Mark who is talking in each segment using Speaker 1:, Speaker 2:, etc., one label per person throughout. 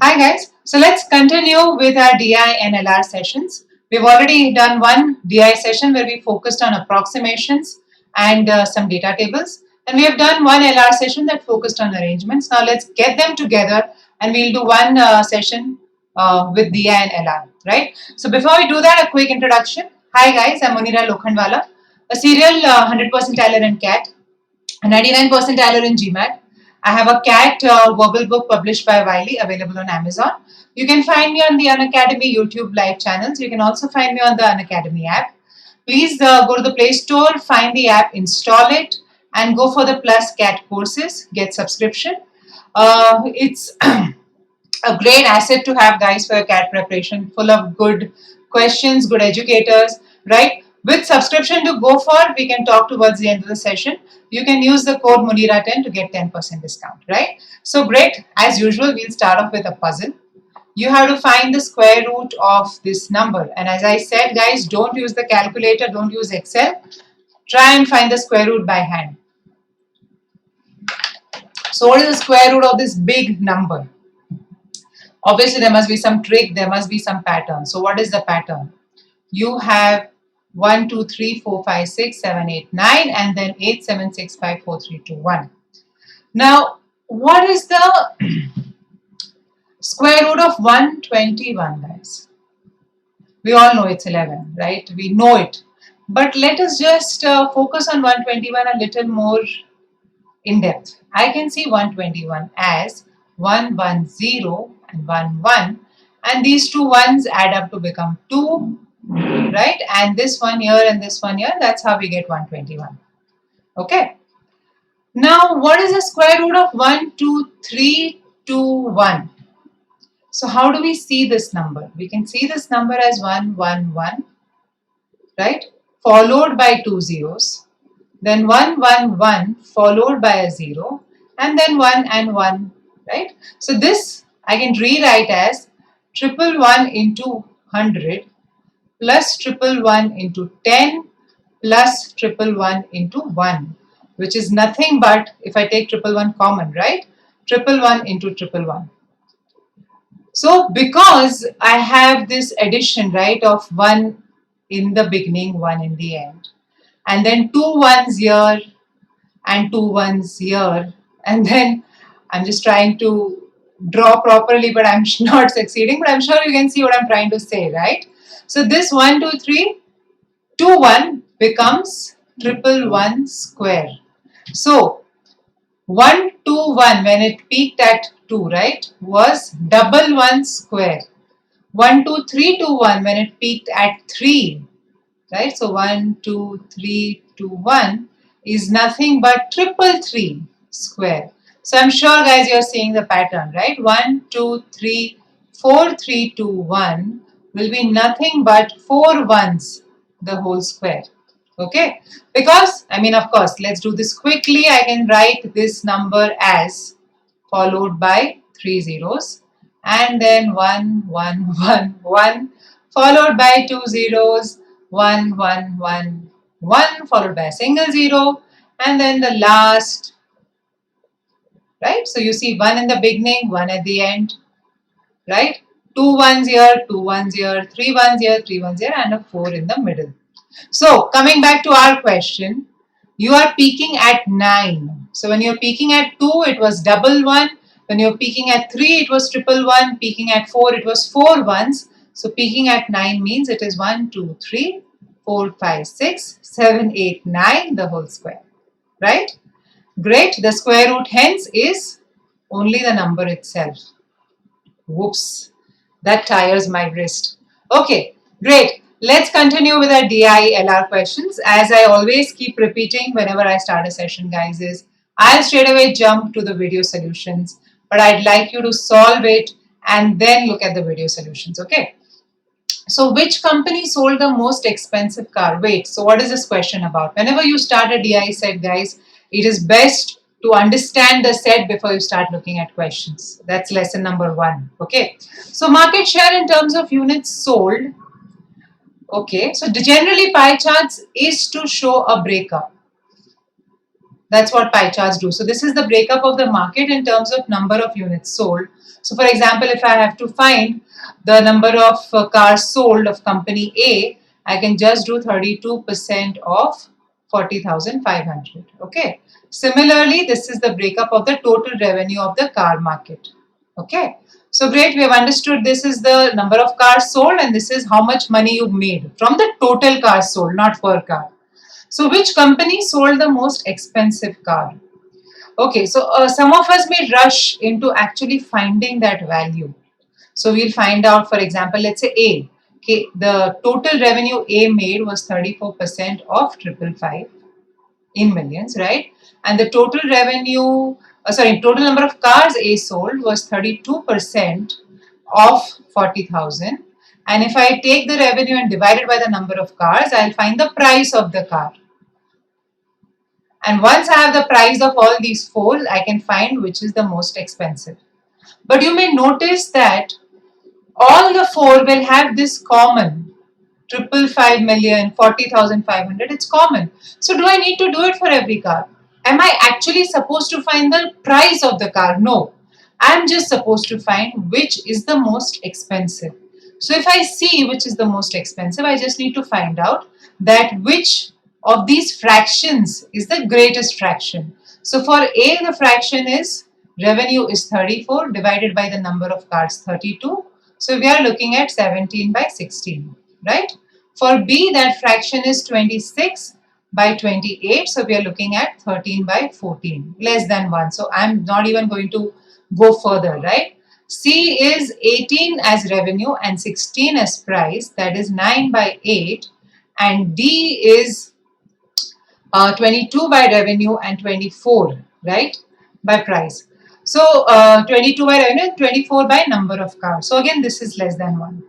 Speaker 1: Hi guys, so let's continue with our DI and LR sessions. We've already done one DI session where we focused on approximations and some data tables, and we have done one LR session that focused on arrangements. Now let's get them together and we'll do one session with DI and LR, right? So before we do that, a quick introduction. Hi guys, I'm Munira Lokhandwala, a serial 100% Tyler and cat, a 99% Tyler in GMAT. I have a cat verbal book published by Wiley available on Amazon. You can find me on the Unacademy YouTube live channels. You can also find me on the Unacademy app. Please go to the Play Store, find the app, install it, and go for the Plus Cat courses. Get subscription. It's a great asset to have, guys, for your cat preparation, full of good questions, good educators, right? With subscription to go for, we can talk towards the end of the session. You can use the code Munira10 to get 10% discount, right? So great. As usual, we'll start off with a puzzle. You have to find the square root of this number. And as I said, guys, don't use the calculator, don't use Excel. Try and find the square root by hand. So what is the square root of this big number? Obviously, there must be some trick, there must be some pattern. So what is the pattern? You have 1, 2, 3, 4, 5, 6, 7, 8, 9, and then 8, 7, 6, 5, 4, 3, 2, 1. Now, what is the square root of 121, guys? We all know it's 11, right? We know it. But let us just focus on 121 a little more in depth. I can see 121 as 110 and 11, and these two ones add up to become 2, right? And this one here and this one here, that's how we get 121. Okay. Now, what is the square root of 1, 2, 3, 2, 1? So how do we see this number? We can see this number as 1, 1, 1, right? Followed by 2 zeros. Then 1, 1, 1 followed by a 0, and then 1 and 1, right? So this I can rewrite as 111 into 100 plus 111 into 10 plus 111 into 1, which is nothing but, if I take 111 common, right? 111 into 111. So because I have this addition, right, of 1 in the beginning, 1 in the end, and then 2 ones here and 2 ones here, and then I'm just trying to draw properly, but I'm not succeeding, but I'm sure you can see what I'm trying to say, right? So this 1, 2, 3, 2, 1 becomes 111 square. So 1, 2, 1 when it peaked at 2, right, was 111 square. 1, 2, 3, 2, 1 when it peaked at 3, right? So 1, 2, 3, 2, 1 is nothing but 333 square. So I'm sure, guys, you're seeing the pattern, right? 1, 2, 3, 4, 3, 2, 1 will be nothing but 4 ones, the whole square. Okay, because I mean, of course, let's do this quickly. I can write this number as followed by 3 zeros, and then 1, 1, 1, 1 followed by 2 zeros, 1, 1, 1, 1 followed by a single zero, and then the last, right? So you see 1 in the beginning, 1 at the end, right? 2 ones here, 2 ones here, 3 ones here, 3 ones here, and a 4 in the middle. So coming back to our question, you are peaking at 9. So when you're peaking at 2, it was 111. When you're peaking at 3, it was 111. Peaking at 4, it was 4 ones. So peaking at 9 means it is 1, 2, 3, 4, 5, 6, 7, 8, 9, the whole square, right? Great. The square root hence is only the number itself. Whoops, that tires my wrist. Okay, great. Let's continue with our DI/LR questions. As I always keep repeating whenever I start a session, guys, is I'll straight away jump to the video solutions, but I'd like you to solve it and then look at the video solutions, okay? So which company sold the most expensive car? Wait, so what is this question about? Whenever you start a DI set, guys, it is best to understand the set before you start looking at questions. That's lesson number 1. Okay. So market share in terms of units sold. Okay. So generally pie charts is to show a breakup. That's what pie charts do. So this is the breakup of the market in terms of number of units sold. So for example, if I have to find the number of cars sold of company A, I can just do 32% of 40,500. Okay. Similarly, this is the breakup of the total revenue of the car market. Okay. So great, we have understood this is the number of cars sold and this is how much money you made from the total cars sold, not per car. So which company sold the most expensive car? Okay, so some of us may rush into actually finding that value. So we'll find out, for example, let's say A. Okay, the total revenue A made was 34% of 555 in millions, right? And the total revenue, total number of cars A sold was 32% of 40,000. And if I take the revenue and divide it by the number of cars, I'll find the price of the car. And once I have the price of all these four, I can find which is the most expensive. But you may notice that all the four will have this common 555,000, 40,500. It's common. So, do I need to do it for every car? Am I actually supposed to find the price of the car? No. I'm just supposed to find which is the most expensive. So, if I see which is the most expensive, I just need to find out that which of these fractions is the greatest fraction. So, for A, the fraction is revenue is 34 divided by the number of cars 32. So, we are looking at 17 by 16, right? For B, that fraction is 26 by 28. So, we are looking at 13 by 14, less than 1. So, I'm not even going to go further, right? C is 18 as revenue and 16 as price, that is 9 by 8. And D is 22 by revenue and 24, right, by price. So 22 by revenue and 24 by number of cars. So again, this is less than 1.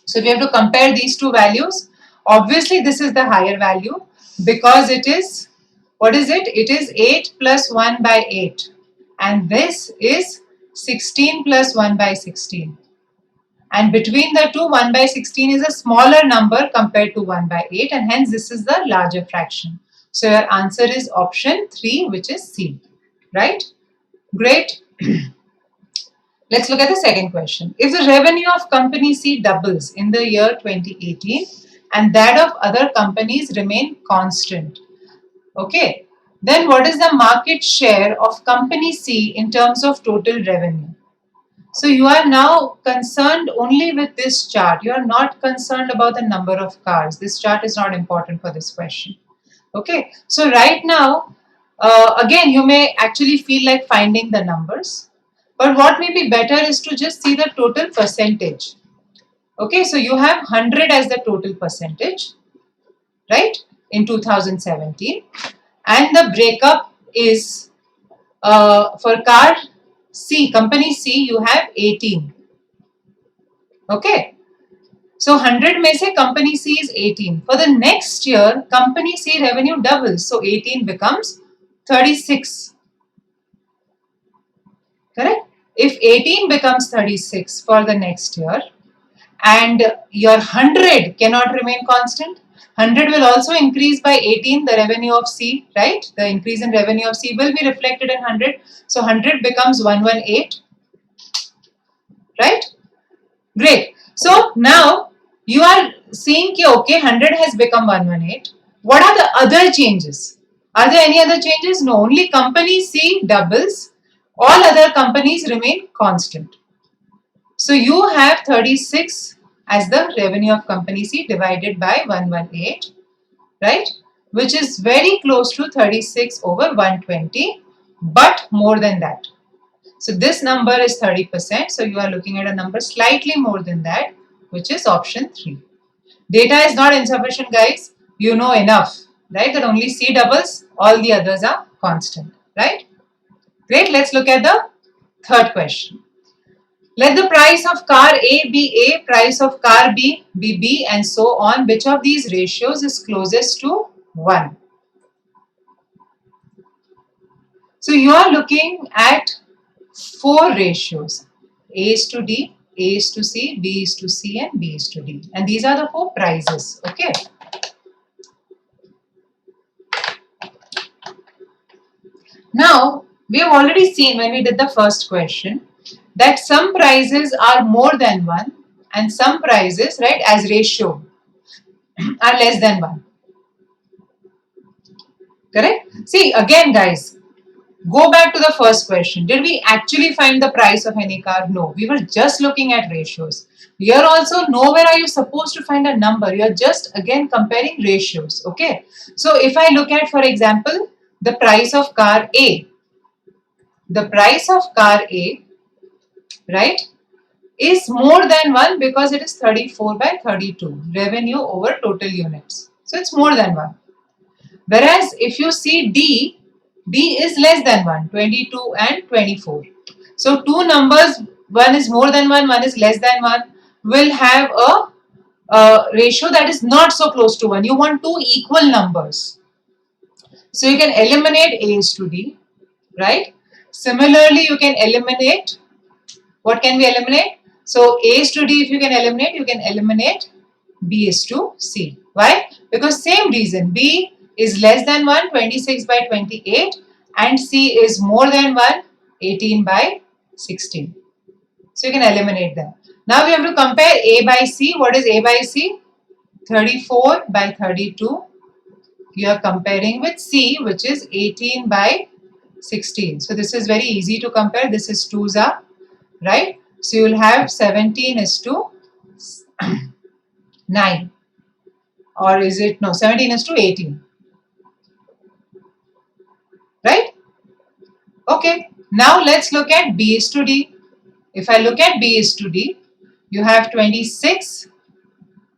Speaker 1: So we have to compare these two values. Obviously, this is the higher value because it is, what is it? It is 8 plus 1 by 8. And this is 16 plus 1 by 16. And between the two, 1 by 16 is a smaller number compared to 1 by 8, and hence this is the larger fraction. So your answer is option 3, which is C. Right? Great. Let's look at the second question. If the revenue of company C doubles in the year 2018 and that of other companies remain constant, okay, then what is the market share of company C in terms of total revenue? So you are now concerned only with this chart. You are not concerned about the number of cars. This chart is not important for this question. Okay. So right now, again, you may actually feel like finding the numbers. But what may be better is to just see the total percentage. Okay. So you have 100 as the total percentage, right, in 2017. And the breakup is for car C, company C, you have 18. Okay. So 100 में से company C is 18. For the next year, company C revenue doubles. So 18 becomes 36. Correct? If 18 becomes 36 for the next year and your 100 cannot remain constant, 100 will also increase by 18, the revenue of C, right? The increase in revenue of C will be reflected in 100. So 100 becomes 118, right? Great. So now you are seeing that okay, 100 has become 118. What are the other changes? Are there any other changes? No, only company C doubles. All other companies remain constant. So you have 36 as the revenue of company C divided by 118, right? Which is very close to 36 over 120, but more than that. So this number is 30%. So you are looking at a number slightly more than that, which is option 3. Data is not insufficient, guys. You know enough, right? That only C doubles, all the others are constant, right? Great. Let's look at the third question. Let the price of car A be A, price of car B be B, and so on. Which of these ratios is closest to 1? So you are looking at 4 ratios. A is to D, A is to C, B is to C, and B is to D. And these are the 4 prices. Okay. Now, we have already seen when we did the first question that some prices are more than 1 and some prices, right, as ratio are less than 1. Correct? See, again, guys, go back to the first question. Did we actually find the price of any car? No, we were just looking at ratios. Here also, nowhere are you supposed to find a number. You're just again comparing ratios. Okay. So if I look at, for example, the price of car A, the price of car A, right, is more than 1 because it is 34 by 32 revenue over total units. So it's more than 1. Whereas if you see D, D is less than 1, 22 and 24. So two numbers, one is more than 1, one is less than 1, will have a ratio that is not so close to 1. You want two equal numbers. So you can eliminate A is to D, right? Similarly, you can eliminate, what can we eliminate? So A is to D, if you can eliminate B is to C. Why? Because same reason, B is less than 1, 26 by 28, and C is more than 1, 18 by 16. So you can eliminate them. Now we have to compare A by C. What is A by C? 34 by 32. You are comparing with C, which is 18 by 16. So this is very easy to compare. This is 2s, right? So you will have 17 is to 9. Or is it, no, 17 is to 18. Right? Okay. Now let's look at B is to D. If I look at B is to D, you have 26.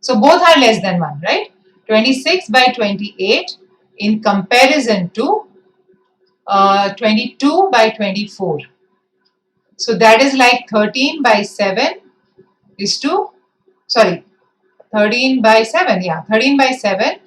Speaker 1: So both are less than 1, right? 26 by 28 in comparison to 22 by 24. So that is like 13 by 7 is to, sorry, 13 by 7, yeah, 13 by 7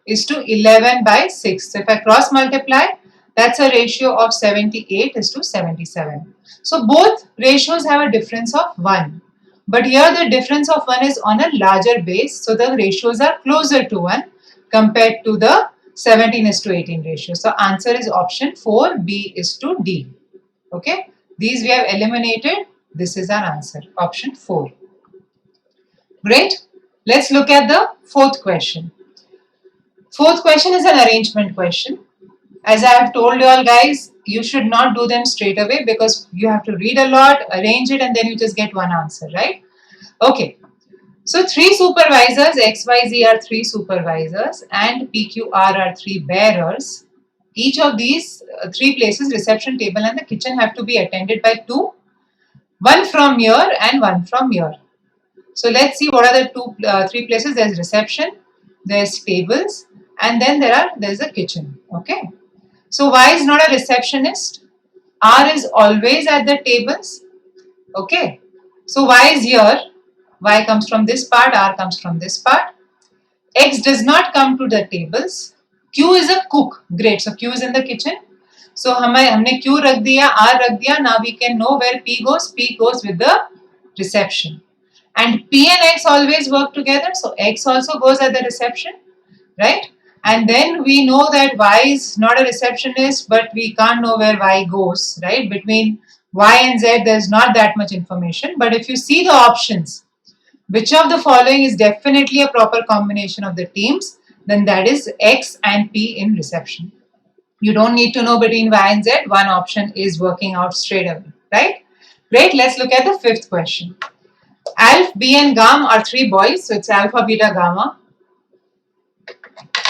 Speaker 1: is to 11 by 6. So if I cross multiply, that's a ratio of 78 is to 77. So both ratios have a difference of 1. But here the difference of 1 is on a larger base. So the ratios are closer to 1 compared to the 17 is to 18 ratio. So answer is option 4, B is to D. Okay. These we have eliminated. This is our answer, option 4. Great. Let's look at the fourth question. Fourth question is an arrangement question. As I have told you all guys, you should not do them straight away because you have to read a lot, arrange it, and then you just get one answer, right? Okay. So 3 supervisors, XYZ are 3 supervisors and PQR are 3 bearers. Each of these 3 places, reception table and the kitchen, have to be attended by 2. One from here and one from here. So let's see what are the 3 places. There's reception, there's tables, and then there's a kitchen. Okay. So Y is not a receptionist. R is always at the tables. Okay. So Y is here. Y comes from this part, R comes from this part. X does not come to the tables. Q is a cook. Great. So Q is in the kitchen. So हमने Q रख दिया, R रख दिया. Now we can know where P goes. P goes with the reception. And P and X always work together. So X also goes at the reception, right? And then we know that Y is not a receptionist, but we can't know where Y goes, right? Between Y and Z, there's not that much information. But if you see the options, which of the following is definitely a proper combination of the teams, then that is X and P in reception. You don't need to know between Y and Z. One option is working out straight away, right? Great. Let's look at the fifth question. Alpha, B and Gamma are 3 boys. So it's Alpha, Beta, Gamma,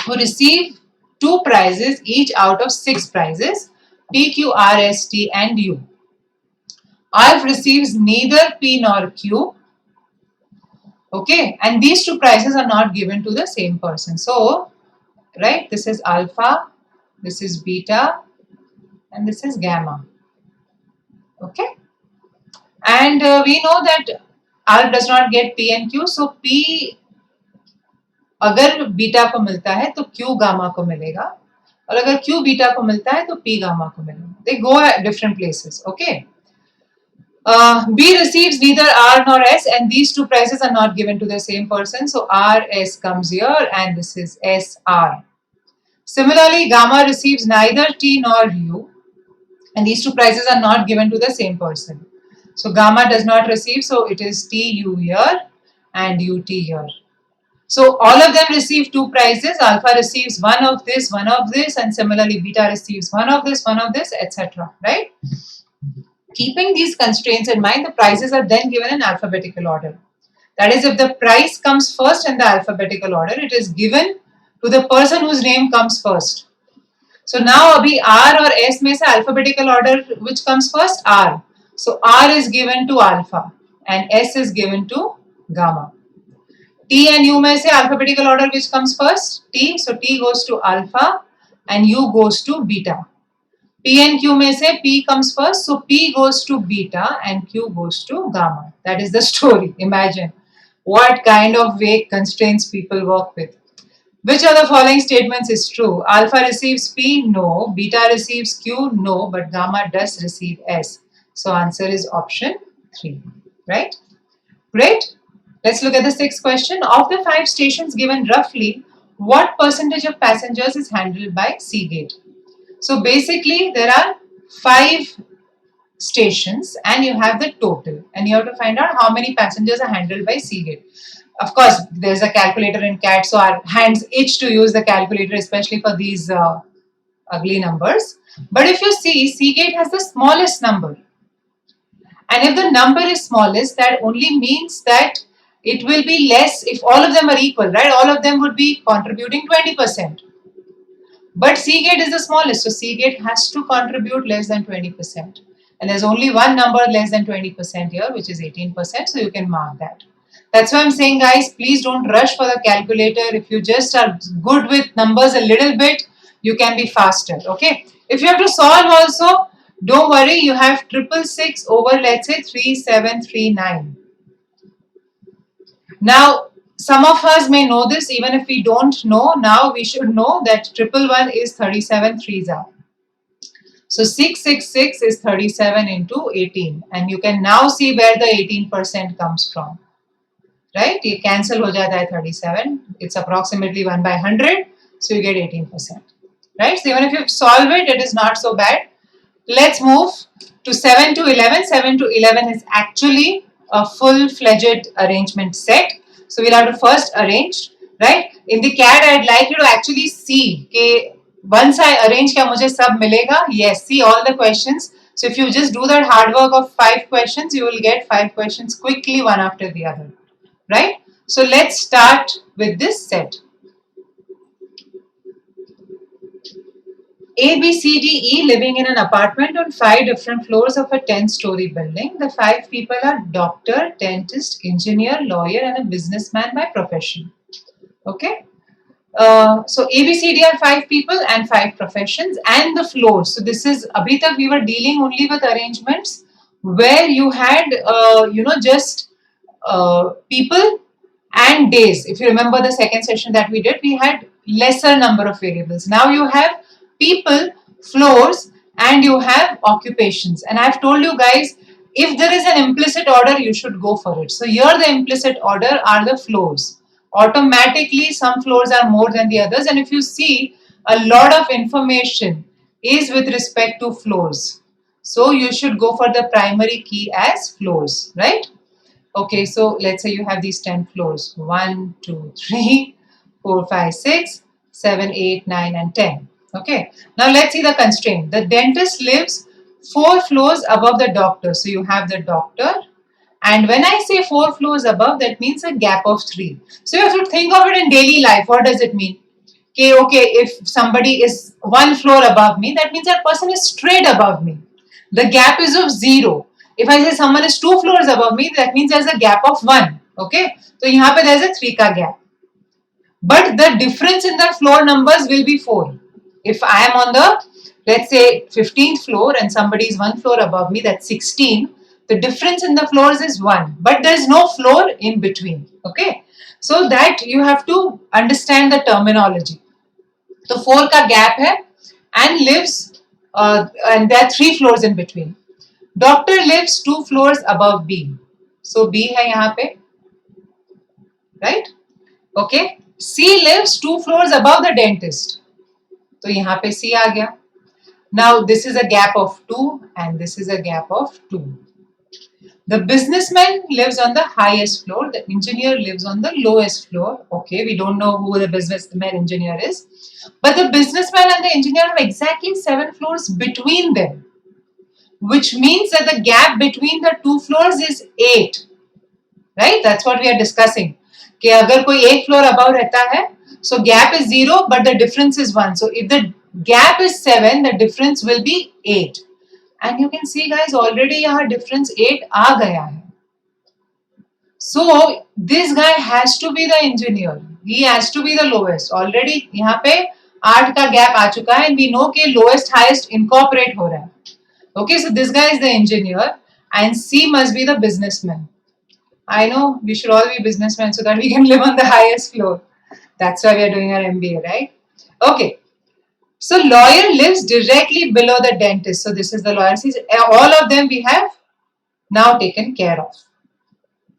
Speaker 1: who receive 2 prizes each out of 6 prizes, P, Q, R, S, T and U. Alpha receives neither P nor Q. Okay, and these 2 prizes are not given to the same person. So, right, this is Alpha, this is Beta, and this is Gamma. Okay, and we know that Alpha does not get P and Q. So P अगर beta को मिलता है तो Q gamma को मिलेगा, और अगर Q beta को मिलता है तो P गामा को मिलेगा. They go at different places. Okay. B receives neither R nor S, and these 2 prizes are not given to the same person. So R, S comes here, and this is S, R. Similarly, Gamma receives neither T nor U. and these two prices are not given to the same person. So gamma does not receive, so it is TU here and UT here. So all of them receive two prizes. Alpha receives one of this, and similarly beta receives one of this, etc. Right? Keeping these constraints in mind, the prizes are then given in alphabetical order. That is, if the prize comes first in the alphabetical order, it is given to the person whose name comes first. So now abhi R or S mein se alphabetical order which comes first? R. So R is given to alpha and S is given to gamma. T and U mein se alphabetical order which comes first? T. So T goes to alpha and U goes to beta. P and Q mein se P comes first, so P goes to beta and Q goes to gamma. That is the story. Imagine what kind of vague constraints people work with. Which of the following statements is true? Alpha receives P? No. Beta receives Q? No. But gamma does receive S. So answer is option 3. Right? Great. Let's look at the sixth question. Of the 5 stations given roughly, what percentage of passengers is handled by Seagate? So basically there are 5 stations and you have the total and you have to find out how many passengers are handled by Seagate. Of course, there's a calculator in CAT, so our hands itch to use the calculator, especially for these ugly numbers. But if you see, Seagate has the smallest number. And if the number is smallest, that only means that it will be less if all of them are equal, right? All of them would be contributing 20%. But Seagate is the smallest, so Seagate has to contribute less than 20%. And there's only one number less than 20% here, which is 18%, so you can mark that. That's why I'm saying, guys, please don't rush for the calculator. If you just are good with numbers a little bit, you can be faster, okay? If you have to solve also, don't worry, you have 666 over, let's say, 3739. Now, some of us may know this, even if we don't know, now we should know that 111 is 37 threes are. So 666 is 37 into 18, and you can now see where the 18% comes from. Right? You cancel ho jata hai 37. It's approximately 1 by 100, so you get 18%. Right? So even if you solve it, it is not so bad. Let's move to 7 to 11. 7 to 11 is actually a full-fledged arrangement set. So we'll have to first arrange, right? In the CAD, I'd like you to actually see कि once I arrange क्या मुझे सब मिलेगा? Yes, see all the questions. So if you just do that hard work of 5 questions, you will get 5 questions quickly one after the other, right? So let's start with this set. A, B, C, D, E living in an apartment on 5 different floors of a 10-story building. The 5 people are doctor, dentist, engineer, lawyer, and a businessman by profession. Okay. So A, B, C, D are 5 people and 5 professions and the floors. So this is, abhi tak we were dealing only with arrangements where you had, just people and days. If you remember the second session that we did, we had lesser number of variables. Now you have people, floors, and you have occupations. And I've told you guys, if there is an implicit order, you should go for it. So here the implicit order are the floors. Automatically, some floors are more than the others. And if you see, a lot of information is with respect to floors. So you should go for the primary key as floors, right? Okay, so let's say you have these 10 floors. 1, 2, 3, 4, 5, 6, 7, 8, 9, and 10. Okay, now let's see the constraint. The dentist lives 4 floors above the doctor. So you have the doctor. And when I say 4 floors above, that means a gap of 3. So you have to think of it in daily life. What does it mean? Okay, if somebody is 1 floor above me, that means that person is straight above me. The gap is of 0. If I say someone is 2 floors above me, that means there's a gap of 1. Okay, so here there's a 3 ka gap. But the difference in the floor numbers will be 4. If I am on the, let's say, 15th floor and somebody is 1 floor above me, that's 16. The difference in the floors is 1. But there is no floor in between. Okay, so that you have to understand the terminology. So 4 ka gap hai and lives, and there are 3 floors in between. Doctor lives 2 floors above B. So B hai yahan pe, right? Okay. C lives 2 floors above the dentist. तो यहाँ पे C आ गया. Now this is a gap of 2 and this is a gap of 2. The businessman lives on the highest floor, the engineer lives on the lowest floor. Okay, we don't know who the businessman engineer is, but the businessman and the engineer have exactly 7 floors between them, which means that the gap between the two floors is 8. Right? That's what we are discussing. कि अगर कोई एक floor above रहता है, so gap is 0 but the difference is 1. So if the gap is 7, the difference will be 8. And you can see guys already यहाँ difference 8 आ गया है. So this guy has to be the engineer. He has to be the lowest. Already यहाँ पे 8 का gap आ चुका है and we know कि lowest highest incorporate हो रहा है. Okay, so this guy is the engineer and C must be the businessman. I know we should all be businessmen so that we can live on the highest floor. That's why we are doing our MBA, right? Okay. So lawyer lives directly below the dentist. So this is the lawyer. See, all of them we have now taken care of.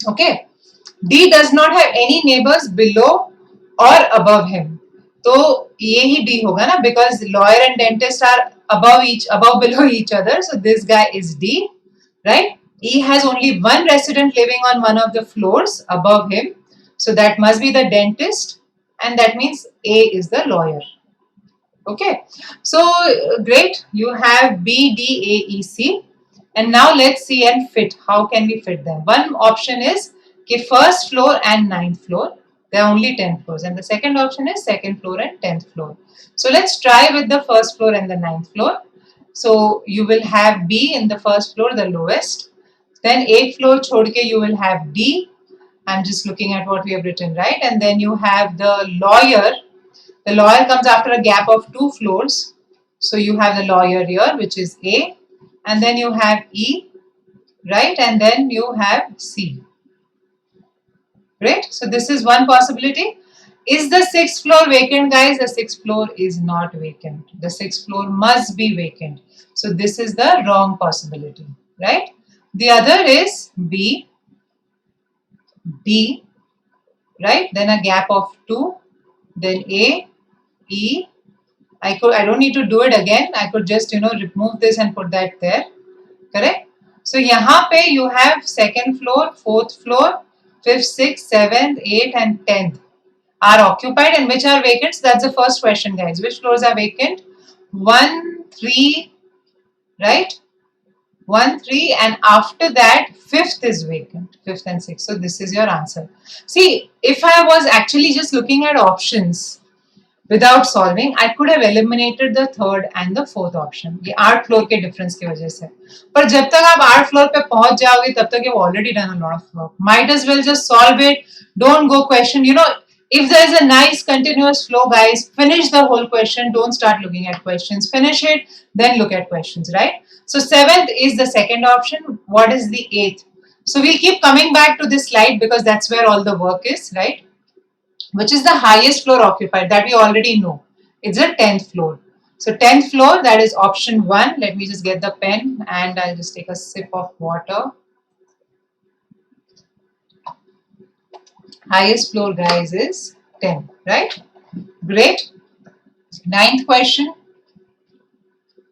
Speaker 1: Okay. D does not have any neighbors below or above him. तो ये ही D होगा ना, because lawyer and dentist are above below each other. So this guy is D, right? E has only one resident living on one of the floors above him. So that must be the dentist, and that means A is the lawyer. Okay, so great. You have B, D, A, E, C. And now let's see and fit. How can we fit them? One option is कि first floor and 9th floor. There are only 10 floors. And the second option is second floor and 10th floor. So let's try with the first floor and the 9th floor. So you will have B in the first floor, the lowest. Then 8th floor chhod ke you will have D. I'm just looking at what we have written, right? And then you have the lawyer. The lawyer comes after a gap of 2 floors. So you have the lawyer here, which is A. And then you have E, right? And then you have C. Right? So this is one possibility. Is the 6th floor vacant, guys? The 6th floor is not vacant. The 6th floor must be vacant. So this is the wrong possibility, right? The other is B, D, right? Then a gap of 2, then A, E. I don't need to do it again. I could just, remove this and put that there. Correct? So यहाँ पे you have second floor, fourth floor, 5th, 6th, 7th, 8th and 10th are occupied and which are vacant? So that's the first question, guys. Which floors are vacant? 1, 3, right? 1, 3 and after that 5th is vacant. 5th and 6th. So this is your answer. See, if I was actually just looking at options without solving, I could have eliminated the third and the fourth option. ये 8 floor के difference की वजह से. पर जब तक आप 8 floor पे पहुंच जाओगे तब तक you've already done a lot of work. Might as well just solve it. Don't go question. If there is a nice continuous flow, guys, finish the whole question. Don't start looking at questions. Finish it, then look at questions, right? So 7th is the second option. What is the 8th? So we'll keep coming back to this slide because that's where all the work is, right? Which is the highest floor occupied, that we already know. It's the 10th floor. So 10th floor, that is option 1. Let me just get the pen and I'll just take a sip of water. Highest floor, guys, is 10, right? Great. 9th question.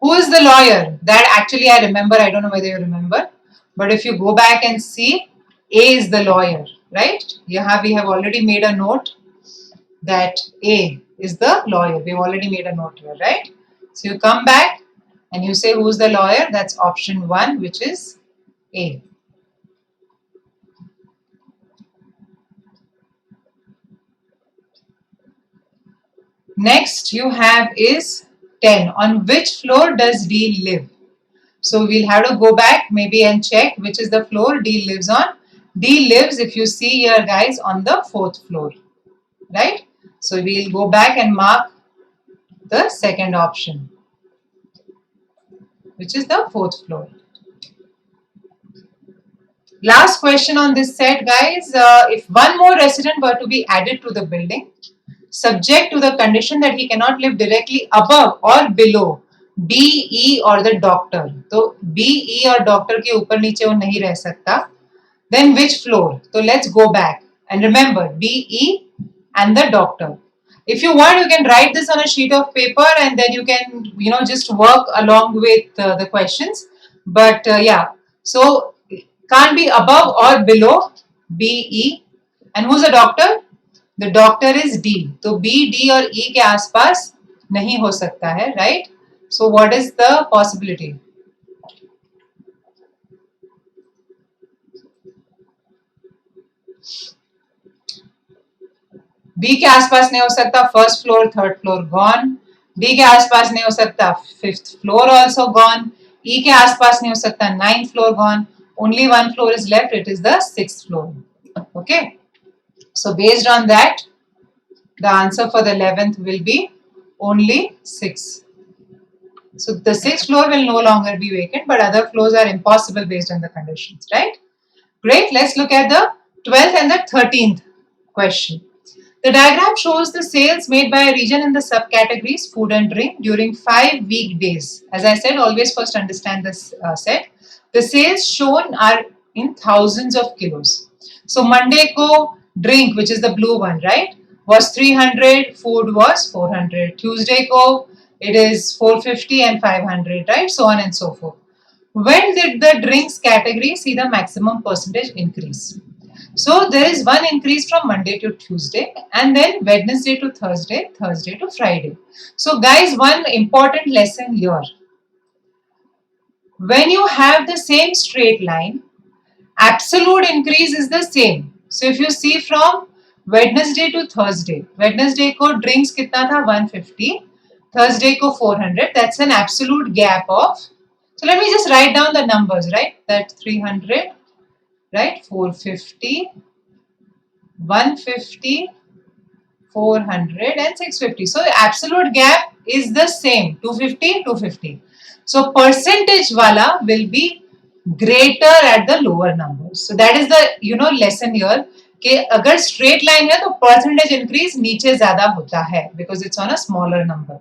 Speaker 1: Who is the lawyer? That actually I remember. I don't know whether you remember. But if you go back and see, A is the lawyer, right? We have already made a note that A is the lawyer. We've already made a note here, right? So you come back and you say who's the lawyer? That's option 1, which is A. Next you have is 10. On which floor does D live? So we'll have to go back maybe and check which is the floor D lives on. D lives, if you see here, guys, on the 4th floor, right? So we'll go back and mark the second option, which is the 4th floor. Last question on this set, guys. If one more resident were to be added to the building, subject to the condition that he cannot live directly above or below B, E or the doctor. तो B, E और doctor के ऊपर नीचे वो नहीं रह सकता. Then which floor? So let's go back and remember B, E and the doctor. If you want, you can write this on a sheet of paper and then you can, just work along with the questions. But yeah, so can't be above or below BE. And who's the doctor? The doctor is D. So B, D और E के आसपास नहीं हो सकता है, right? So what is the possibility? B के आसपास नहीं हो सकता, first floor third floor gone. D के आसपास नहीं हो सकता, fifth floor also gone. E के आसपास नहीं हो सकता, ninth floor gone. Only one floor is left, it is the sixth floor. Okay, so based on that the answer for the 11th will be only 6. So the 6th floor will no longer be vacant, but other floors are impossible based on the conditions, right? Great, let's look at the 12th and the 13th question. The diagram shows the sales made by a region in the subcategories food and drink during 5 weekdays. As I said, always first understand this set. The sales shown are in thousands of kilos. So Monday ko drink, which is the blue one, right, was 300, food was 400. Tuesday ko it is 450 and 500, right, so on and so forth. When did the drinks category see the maximum percentage increase? So there is one increase from Monday to Tuesday and then Wednesday to Thursday, Thursday to Friday. So guys, one important lesson here. When you have the same straight line, absolute increase is the same. So if you see from Wednesday to Thursday, Wednesday को drinks कितना था 150, Thursday को 400. That's an absolute gap of. So let me just write down the numbers, right? That 300, right? 450, 150, 400 and 650. So the absolute gap is the same, 250, 250. So percentage wala will be greater at the lower numbers. So that is the lesson here. कि अगर straight line है तो percentage increase नीचे ज्यादा होता है because it's on a smaller number,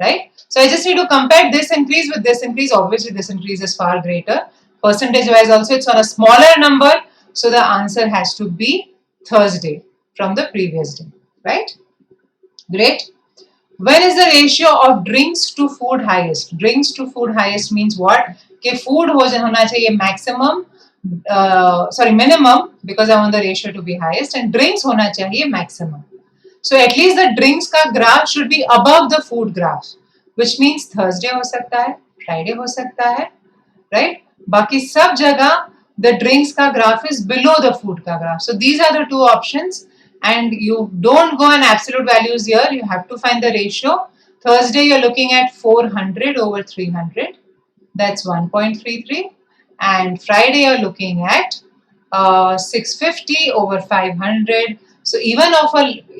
Speaker 1: right? So I just need to compare this increase with this increase. Obviously this increase is far greater. Percentage wise also it's on a smaller number. So the answer has to be Thursday from the previous day, right? Great. When is the ratio of drinks to food highest? Drinks to food highest means what? कि food होना चाहिए maximum, minimum, because I want the ratio to be highest, and drinks होना चाहिए maximum. So at least the drinks का graph should be above the food graph, which means Thursday हो सकता है, Friday हो सकता है, right? बाकी सब जगह the drinks का graph is below the food का graph. So these are the two options, and you don't go on absolute values here. You have to find the ratio. Thursday you're looking at 400 over 300. That's 1.33. And Friday you're looking at 650 over 500. So even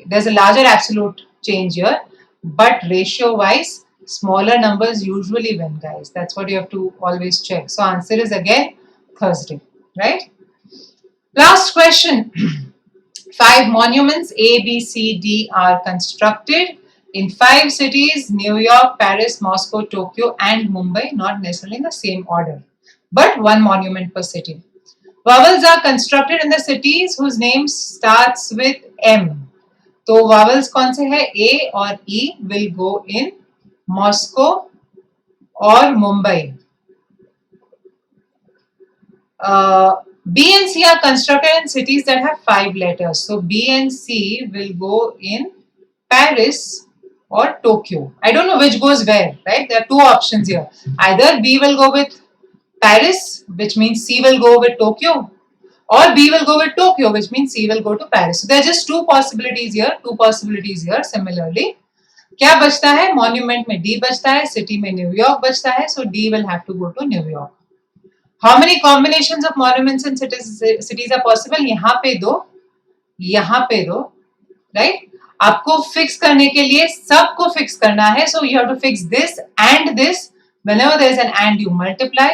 Speaker 1: there's a larger absolute change here, but ratio wise smaller numbers usually win, guys. That's what you have to always check. So answer is again Thursday, right? Last question. 5 monuments A, B, C, D are constructed in 5 cities: New York, Paris, Moscow, Tokyo and Mumbai, not necessarily in the same order, but 1 monument per city. Vowels are constructed in the cities whose name starts with M. तो vowels कौन से है? A और E will go in Moscow or Mumbai. B and C are constructed in cities that have 5 letters. So B and C will go in Paris or Tokyo. I don't know which goes where, right? There are 2 options here. Either B will go with Paris, which means C will go with Tokyo, or B will go with Tokyo, which means C will go to Paris. So there are just 2 possibilities here, 2 possibilities here. Similarly, क्या बचता है? Monument में D बचता है, city में New York बचता है, so D will have to go to New York. How many combinations of monuments in cities are possible? यहाँ पे 2, यहाँ पे 2, right? आपको fix करने के लिए सबको fix करना है, so you have to fix this and this. Whenever there is an and, you multiply.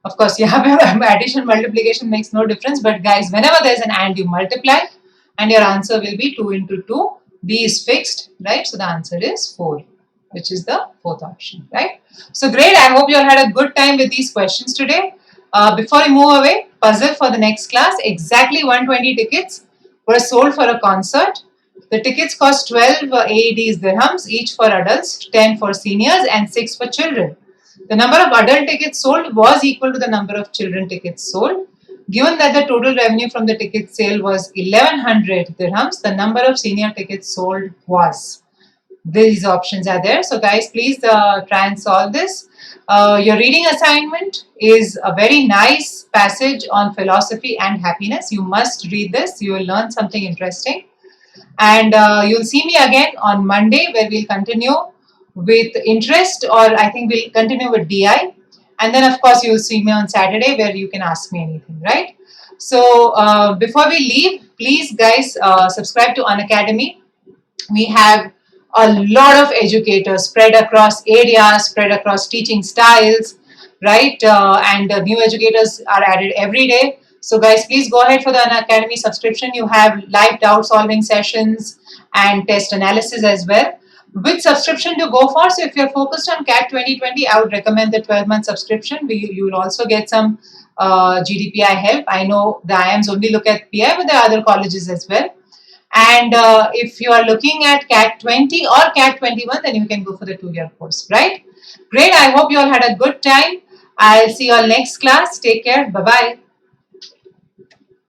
Speaker 1: Of course, यहाँ पे addition multiplication makes no difference, but guys, whenever there is an and, you multiply, and your answer will be 2 into 2. B is fixed, right? So the answer is 4, which is the 4th option, right? So great. I hope you all had a good time with these questions today. Before we move away, puzzle for the next class. Exactly 120 tickets were sold for a concert. The tickets cost 12 AEDs dirhams, each for adults, 10 for seniors, and 6 for children. The number of adult tickets sold was equal to the number of children tickets sold. Given that the total revenue from the ticket sale was 1100 dirhams, the number of senior tickets sold was. These options are there. So, guys, please try and solve this. Your reading assignment is a very nice passage on philosophy and happiness. You must read this, you will learn something interesting. And you'll see me again on Monday, where we'll continue with interest, or I think we'll continue with DI. And then, of course, you'll see me on Saturday, where you can ask me anything, right? So, before we leave, please, guys, subscribe to Unacademy. We have a lot of educators spread across areas, spread across teaching styles, right? And new educators are added every day. So, guys, please go ahead for the Unacademy subscription. You have live doubt solving sessions and test analysis as well. Which subscription to go for? So, if you're focused on CAT 2020, I would recommend the 12-month subscription. You will also get some GDPI help. I know the IIMs only look at PI, but there are other colleges as well. And if you are looking at CAT 20 or CAT 21, then you can go for the 2-year course, right? Great. I hope you all had a good time. I'll see you all next class. Take care. Bye-bye.